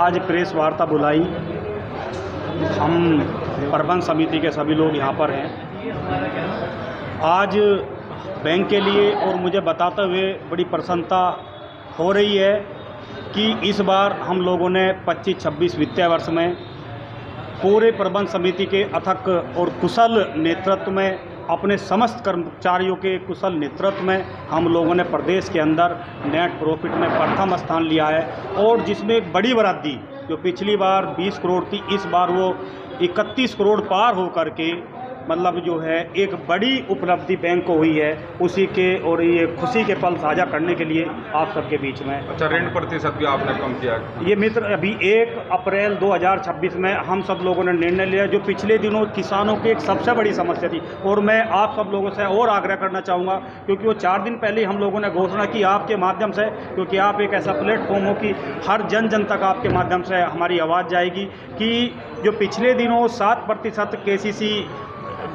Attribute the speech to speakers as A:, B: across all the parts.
A: आज प्रेस वार्ता बुलाई। हम प्रबंध समिति के सभी लोग यहाँ पर हैं। आज बैंक के लिए और मुझे बताते हुए बड़ी प्रसन्नता हो रही है कि इस बार हम लोगों ने 25-26 वित्तीय वर्ष में पूरे प्रबंध समिति के अथक और कुशल नेतृत्व में, अपने समस्त कर्मचारियों के कुशल नेतृत्व में हम लोगों ने प्रदेश के अंदर नेट प्रॉफिट में प्रथम स्थान लिया है। और जिसमें एक बड़ी वृद्धि, जो पिछली बार 20 करोड़ थी, इस बार वो 31 करोड़ पार हो करके मतलब जो है एक बड़ी उपलब्धि बैंक को हुई है। उसी के और ये खुशी के पल साझा करने के लिए आप सबके बीच में।
B: अच्छा, ऋण प्रतिशत भी आपने कम किया?
A: ये मित्र, अभी 1 अप्रैल 2026 में हम सब लोगों ने निर्णय लिया, जो पिछले दिनों किसानों की एक सबसे बड़ी समस्या थी। और मैं आप सब लोगों से और आग्रह करना चाहूँगा, क्योंकि वो 4 दिन पहले हम लोगों ने घोषणा की आपके माध्यम से, क्योंकि आप एक ऐसा प्लेटफॉर्म हो कि हर जन तक आपके माध्यम से हमारी आवाज़ जाएगी, कि जो पिछले दिनों 7% KCC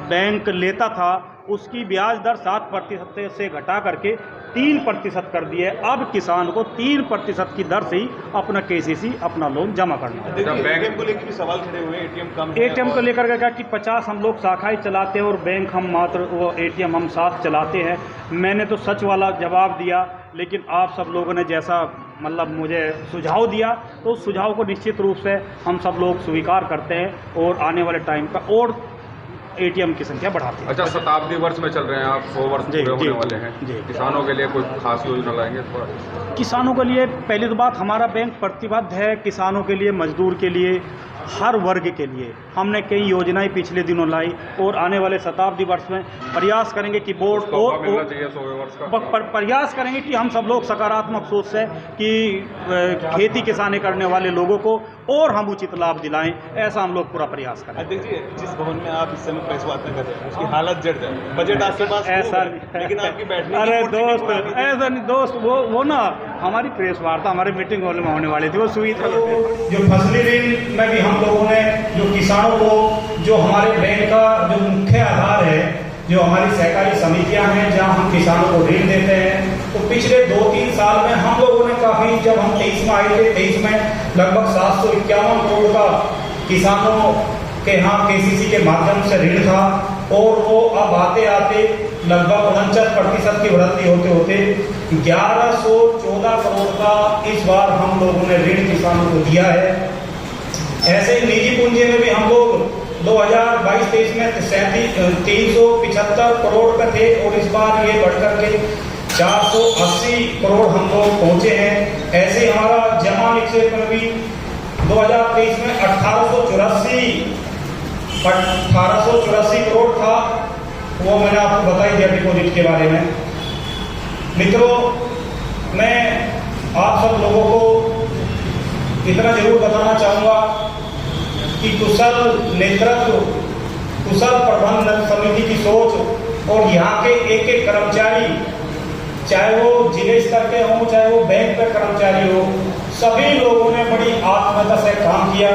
A: बैंक लेता था, उसकी ब्याज दर 7% से घटा करके 3% कर दिए। अब किसान को 3% की दर से ही अपना KCC अपना लोन जमा करना है।
B: बैंक को लेकर भी सवाल खड़े हुए हैं,
A: ATM को लेकर क्या कि 50 हम लोग शाखाएं चलाते हैं और बैंक हम मात्र वो ATM हम 7 चलाते हैं। मैंने तो सच वाला जवाब दिया, लेकिन आप सब लोगों ने जैसा मतलब मुझे सुझाव दिया, तो उस सुझाव को निश्चित रूप से हम सब लोग स्वीकार करते हैं और आने वाले टाइम का और ATM की संख्या बढ़ाते हैं।
B: अच्छा, शताब्दी वर्ष में चल रहे हैं आप, 100 वर्ष पूरे होने वाले हैं। किसानों के लिए कोई खास योजना लाएंगे थोड़ा?
A: किसानों के लिए पहली तो बात, हमारा बैंक प्रतिबद्ध है किसानों के लिए, मजदूर के लिए, हर वर्ग के लिए। हमने कई योजनाएं पिछले दिनों लाई और आने वाले शताब्दी वर्ष में प्रयास करेंगे कि बोर्ड और प्रयास करेंगे कि हम सब लोग सकारात्मक सोच से कि खेती किसानी करने वाले लोगों को और हम उचित लाभ दिलाएं, ऐसा हम लोग पूरा प्रयास करें।
C: देखिए, जिस भवन में आप इस समय प्रेस वार्ता कर रहे हैं, उसकी हालत जड़ है। बजट आपके पास
A: ऐसा,
C: लेकिन आपकी बैठने
A: अरे दोस्त, ऐसा नहीं दोस्त, वो ना हमारी प्रेस वार्ता हमारे मीटिंग हॉल में होने वाली थी, वो सुविधा जो फसली ऋण में भी हम लोगों ने जो किसानों को, जो हमारे बैंक का जो मुख्य आधार है, जो हमारी सहकारी समितियां हैं जहां हम किसानों को ऋण देते हैं, तो पिछले 2-3 साल में हम लोगों ने काफ़ी, जब हम 23 में आए थे, 23 में लगभग 751 करोड़ का किसानों के यहाँ KCC के माध्यम से ऋण था, और वो अब आते आते लगभग 49% की वृद्धि होते होते 1114 करोड़ का इस बार हम लोगों ने ऋण किसानों को दिया है। ऐसे ही निजी पूंजी में भी हम लोग 2022-23 में 375 करोड़ का थे, और इस बार ये बढ़कर के 480 करोड़ हम लोग पहुंचे हैं। ऐसे ही हमारा जमा निक्षेप में भी 2023 में 1884 करोड़ था, वो मैंने आपको बताई दिया डिपॉजिट के बारे में। मित्रों, मैं आप सब लोगों को इतना जरूर बताना चाहूँगा कि कुशल नेतृत्व, कुशल प्रबंधन समिति की सोच और यहाँ के एक कर्मचारी, चाहे वो जिले स्तर के हों, चाहे वो बैंक के कर्मचारी हो, सभी लोगों ने बड़ी आत्महत्या से काम किया।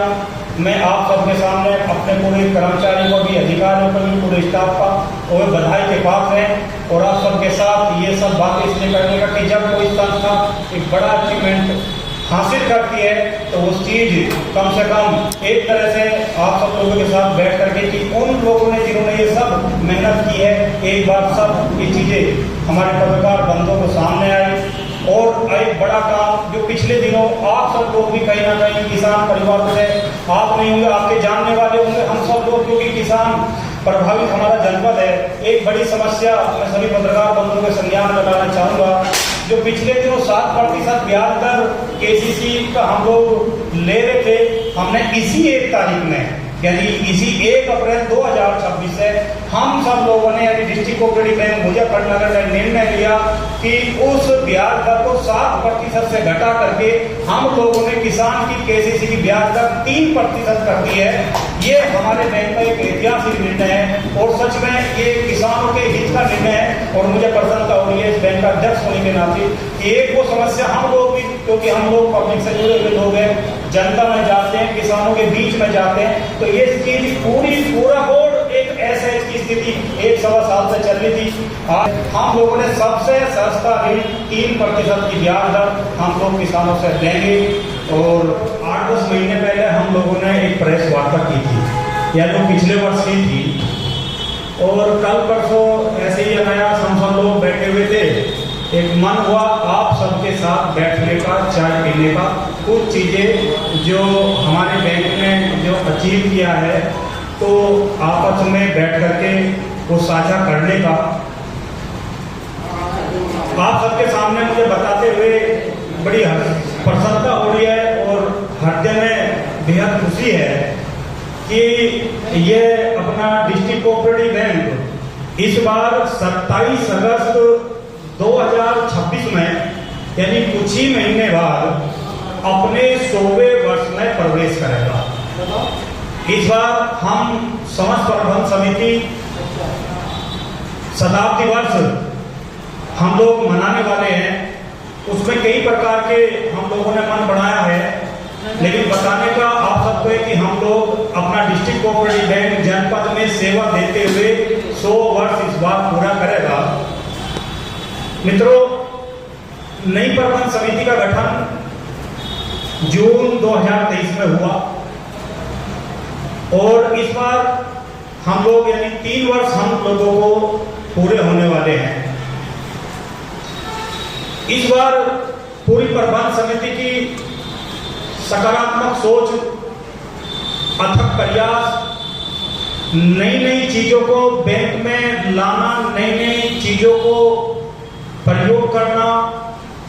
A: मैं आप सबके सामने अपने पूरे कर्मचारियों को भी, अधिकारियों को भी, पूरे स्टाफ का और बधाई के पात्र हैं। और आप सबके साथ ये सब बातें इसलिए करने का कि जब कोई संस्था एक बड़ा अचीवमेंट हासिल करती है, तो उस चीज़ कम से कम एक तरह से आप सब लोगों के साथ बैठ करके कि उन लोगों ने जिन्होंने ये सब मेहनत की है, एक बार सब ये चीज़ें हमारे पत्रकार बंधुओं को सामने आई। और एक बड़ा काम जो पिछले दिनों आप सब लोग भी कहीं ना कहीं किसान परिवार से, आप नहीं होंगे, आपके जानने वाले होंगे, हम सब लोग, क्योंकि किसान प्रभावित हमारा जनपद है। एक बड़ी समस्या मैं सभी पत्रकार बंधुओं के संज्ञान में लाना चाहूँगा, जो पिछले दिनों 7% ब्याज दर KCC का हम लोग ले रहे थे, हमने इसी 1 तारीख में, यानी इसी 1 अप्रैल 2026 से हम सब लोगों ने, यानी डिस्ट्रिक्ट कोऑपरेटिव बैंक मुजफ्फरनगर ने निर्णय लिया कि उस ब्याज दर को 7% से घटा करके हम लोगों ने किसान की KCC की ब्याज दर 3% कर दी है। ये हमारे बैंक का एक ऐतिहासिक निर्णय है और सच में ये किसानों के हित का निर्णय है। और मुझे प्रसन्नता हो रही है इस बैंक का अध्यक्ष होने के नाते कि एक वो समस्या हम लोग भी, क्योंकि हम लोग पब्लिक से जुड़े हुए लोग हैं, जनता में जाते हैं, किसानों के बीच में जाते हैं, तो ये चीज पूरा बोर्ड एक ऐसे की स्थिति 1-1.25 साल से चल रही थी। आज हम लोगों ने सबसे सस्ता ऋण 3% की ब्याज दर हम लोग किसानों से देंगे और 8 8-10 महीने पहले हम लोगों ने एक प्रेस वार्ता की थी, या जो पिछले वर्ष की थी। और कल परसों ऐसे ही अनायास हम सब लोग बैठे हुए थे, एक मन हुआ आप सबके साथ बैठने का, चाय पीने का, कुछ चीज़ें जो हमारे बैंक ने जो अचीव किया है तो आपस में बैठ करके वो साझा करने का। आप सबके सामने मुझे बताते हुए बड़ी प्रसन्नता हो रही है और हृदय में बेहद खुशी है कि ये अपना डिस्ट्रिक्ट कोऑपरेटिव बैंक इस बार 27 अगस्त 2026 में, यानी कुछ ही महीने बाद अपने 100वें वर्ष में प्रवेश करेगा। इस बार हम समस्त प्रबंध समिति शताब्दी वर्ष हम लोग मनाने वाले हैं। उसमें कई प्रकार के हम लोगों ने मन बनाया है, लेकिन बताने का आप सबको है कि हम लोग अपना डिस्ट्रिक्ट कोऑपरेटिव बैंक जनपद में सेवा देते हुए 100 वर्ष इस बार पूरा करेगा। मित्रों, नई प्रबंध समिति का गठन जून 2023 में हुआ और इस बार हम लोग यानी 3 वर्ष हम लोगों को पूरे होने वाले हैं। इस बार पूरी प्रबंध समिति की सकारात्मक सोच, अथक प्रयास, नई नई चीजों को बैंक में लाना, नई नई चीजों को प्रयोग करना,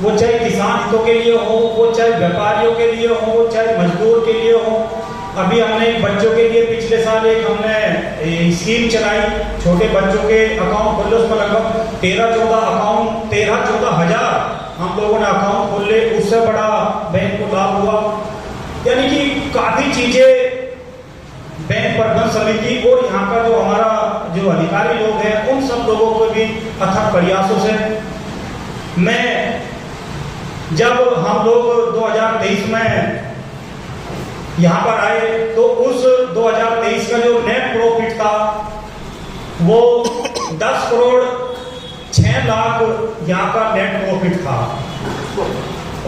A: वो चाहे किसान हितों के लिए हो, वो चाहे व्यापारियों के लिए हो, वो चाहे मजदूर के लिए हो। अभी हमने बच्चों के लिए पिछले साल एक हमने स्कीम चलाई, छोटे बच्चों के अकाउंट खोले, उसमें लगभग 13-14 अकाउंट, 13-14 हजार हम लोगों ने अकाउंट खोले, उससे बड़ा बैंक को लाभ हुआ। यानी कि काफी चीजें बैंक प्रबंध समिति और यहाँ का जो हमारा जो अधिकारी लोग हैं उन सब लोगों को भी अथक प्रयासों से, मैं जब हम लोग 2023 में यहाँ पर आए तो उस 2023 का जो नेट प्रॉफिट था वो 10 करोड़ 6 लाख यहाँ का नेट प्रॉफिट था।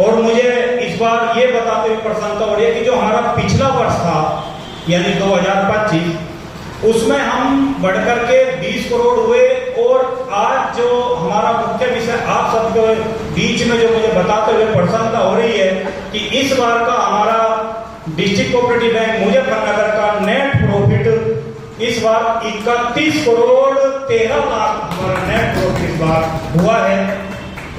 A: और मुझे इस बार ये बताते हुए प्रसन्नता हो रही है कि जो हमारा पिछला वर्ष था यानी 2025, उसमें हम बढ़कर के 20 करोड़ हुए। और आज जो हमारा मुख्य विषय आप सबके बीच में जो मुझे बताते हुए प्रसन्नता हो रही है कि इस बार का हमारा डिस्ट्रिक्ट कोऑपरेटिव बैंक मुजफ्फरनगर का नेट प्रॉफिट इस बार 31 करोड़ 13 लाख हमारा नेट प्रॉफिट इस बार हुआ है।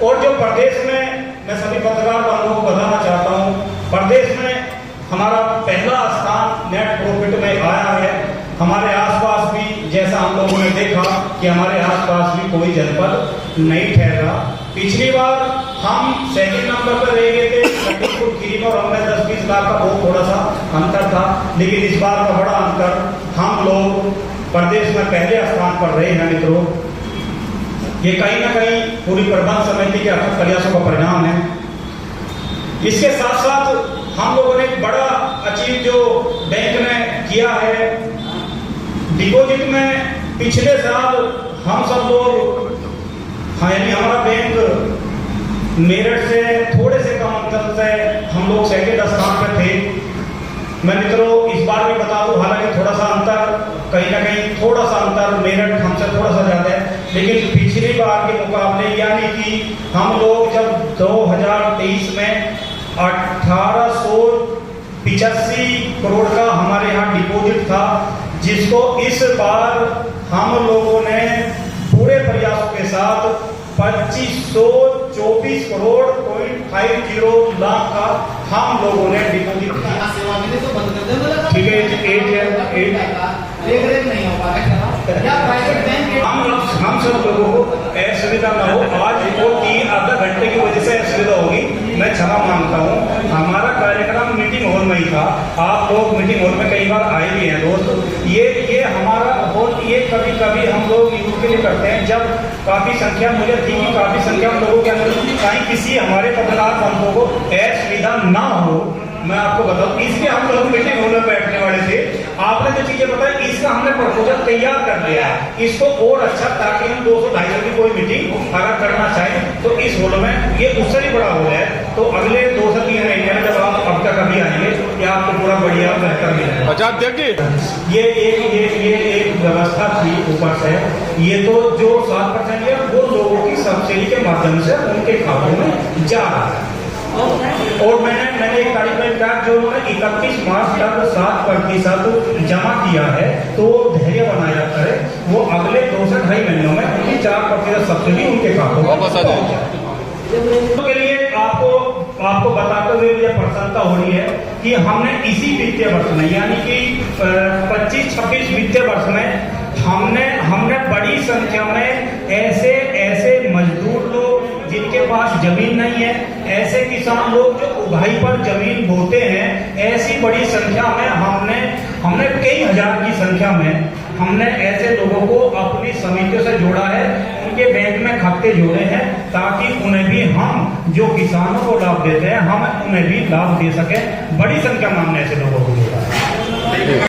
A: और जो प्रदेश में, मैं सभी पत्रकार बंधुओं को बताना चाहता हूँ, प्रदेश में हमारा पहला स्थान नेट प्रॉफिट में आया है। हमारे आसपास भी, जैसा हम लोगों ने देखा कि हमारे आसपास भी कोई जनपद नहीं ठहरा। पिछली बार हम सेकंड नंबर पर रह गए थे, लखीमपुर खीरी और हमें 10-20 लाख का बहुत थोड़ा सा अंतर था, लेकिन इस बार का बड़ा अंतर, हम लोग प्रदेश में पहले स्थान पर रहे हैं। मित्रों, ये कहीं ना कहीं पूरी प्रबंध समिति के अथक प्रयासों का परिणाम है। इसके साथ साथ हम लोगों ने एक बड़ा अचीव जो बैंक ने किया है, डिपॉजिट में पिछले साल हम सब लोग, यानी हमारा बैंक मेरठ से थोड़े से कम अंतर से हम लोग सेकंड स्थान पर थे। मैं मित्रों इस बार भी बता दूं, हालांकि थोड़ा सा अंतर, कहीं ना कहीं थोड़ा सा अंतर मेरठ हमसे थोड़ा सा ज्यादा है, लेकिन पिछली बार के मुकाबले यानी कि हम लोग जब 2023 में 1885 करोड़ का हमारे यहाँ डिपॉजिट था, जिसको इस बार हम लोगों ने पूरे प्रयासों के साथ 2524 करोड़ 0.50 लाख का हम लोगों ने डिपॉजिट किया। ठीक है, हम सब लोगों को असुविधा ना हो। आज वो 3-आधा घंटे की वजह से असुविधा होगी, मैं क्षमा मांगता हूँ। हमारा कार्यक्रम मीटिंग हॉल में ही था, आप लोग मीटिंग हॉल में कई बार आए भी हैं दोस्त। ये हमारा हॉल, ये कभी कभी हम लोग यूज के लिए करते हैं जब काफी संख्या, मुझे थी कि काफी संख्या हम लोगों के अंदर कहीं किसी हमारे पत्रकार बंधुओं को असुविधा ना हो। मैं आपको बताऊं, इसके हम लोग मीटिंग हॉल में बैठने वाले थे। आपने जो चीजें बताई, इसका हमने प्रपोजल तैयार कर लिया है, इसको और अच्छा, ताकि हम 200-250 की कोई मीटिंग अगर करना चाहें तो इस हॉल में, ये उससे भी बड़ा हॉल है, तो अगले 2 से 3 महीने में जब आप अब तक अभी आएंगे ये आपको पूरा बढ़िया बेहतर मिलेगा।
C: अच्छा आप देखिए
A: ये एक व्यवस्था थी ऊपर से, ये तो जो 7% है वो लोगों की सब्सिडी के माध्यम से उनके खातों में जा रहा है। और मैंने एक तारीख में कहा जो उन्होंने 31 मार्च तक 7% जमा किया है, तो धैर्य बनाया करे, वो अगले 2 से 2.5 महीनों में उनकी 4% सब्सिडी उनके खातों में
C: वापस आ जाए।
A: के लिए आपको बताते हुए मुझे प्रसन्नता हो रही है कि हमने इसी वित्तीय वर्ष में यानी कि 25-26 वित्तीय वर्ष में हमने बड़ी संख्या में ऐसे मजदूर लोग जिनके पास जमीन नहीं है, ऐसे किसान लोग जो उगाई पर जमीन बोते हैं, ऐसी बड़ी संख्या में हमने कई हजार की संख्या में हमने ऐसे लोगों को अपनी समितियों से जोड़ा है, उनके बैंक में खाते जोड़े हैं, ताकि उन्हें भी हम जो किसानों को लाभ देते हैं हम उन्हें भी लाभ दे सकें। बड़ी संख्या में हमने ऐसे लोगों को जोड़ा है।